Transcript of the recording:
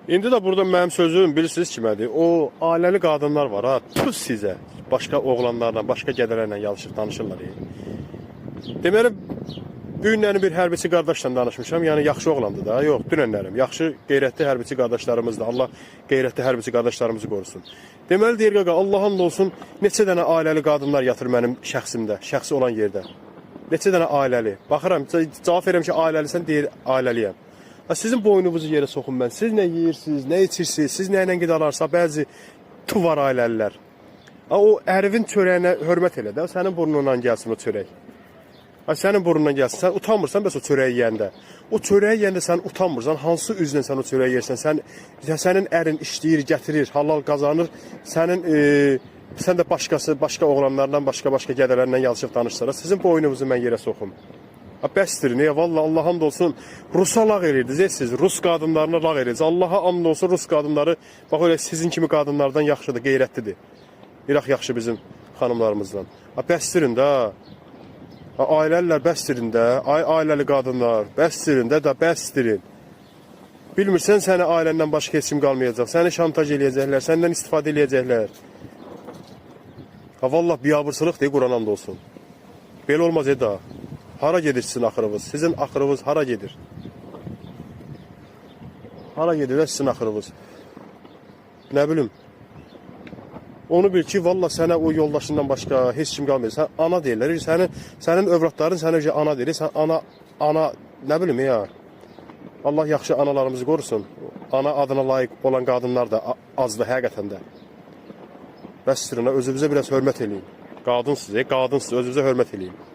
İndi də burada mənim sözüm bilirsiniz kimədir? O ailəli qadınlar var ha, tüz sizə. Başqa oğlanlarla, başqa gədələrlə yalışıb danışırlar. Deməli, bu günlərin bir hərbiçi qardaşla danışmışam. Yəni yaxşı oğlandı da. Yox, dünənlərim. Yaxşı, qeyrətli hərbiçi qardaşlarımızdır. Allah qeyrətli hərbiçi qardaşlarımızı qorusun. Deməli deyir qaqa, Allah'ın olsun, neçə dənə ailəli qadınlar yatır mənim şəxsimdə, şəxsi olan yerdə. Neçə dənə ailəli. Baxıram, cavab verirəm ki, ailəlisən, deyir, ailəliyəm. Sizin boynunuzu yerə soxun mən. Siz nə yeyirsiniz, nə içirsiniz, siz nə ilə qidalarsa, bəzi tuvar ailəlilər. O ərivin çörəyinə hörmət elə də, sənin burnundan gəlsin o çörək. Sənin burnundan gəlsin, sən utanmırsan bəs o çörəyi yeyəndə. O çörəyi yeyəndə sən utanmırsan, hansı üzlə sən o çörəyi yersən, sənin ərin işləyir, gətirir, halal qazanır, sən də başqa oğlanlarla, başqa gədələrlə yalışıb danışsana, sizin boynunuzu mən yerə soxum. Bəsdir, niyə? Valla Allah hamd olsun, Rusa lağ edirdiniz, siz Rus qadınlarına lağ edirdiniz. Allaha hamd olsun, Rus qadınları, bax öyle sizin kimi qadınlardan yaxşıdır, qeyrətlidir. İraq yaxşı bizim xanımlarımızdan. Bəsdirin də, ailəlilər bəsdirin də, ailəli qadınlar, bəsdirin də, bəsdirin. Bilmirsən, səni ailəndən başqa heç kim qalmayacaq, səni şantaj eləyəcəklər, səndən istifadə eləyəcəklər. Valla biabırsılıq deyil, Quran hamd olsun. Belə olmaz da. Hara gedir sizin axırınız? Sizin axırınız hara gedir? Hara gedir də sizin axırınız? Nə bilim. Onu bil ki, valla sənə o yoldaşından başqa heç kim qalmıyor. Sən ana deyirlər. Sənin övladların sənə ana deyir. Sən ana, nə bilim ya. Allah yaxşı analarımızı qorusun. Ana adına layiq olan qadınlar da azdır həqiqətən də. Bəs sırrına özünüzə biraz hörmət eləyin. Qadınsınız, özünüzə hörmət eləyin.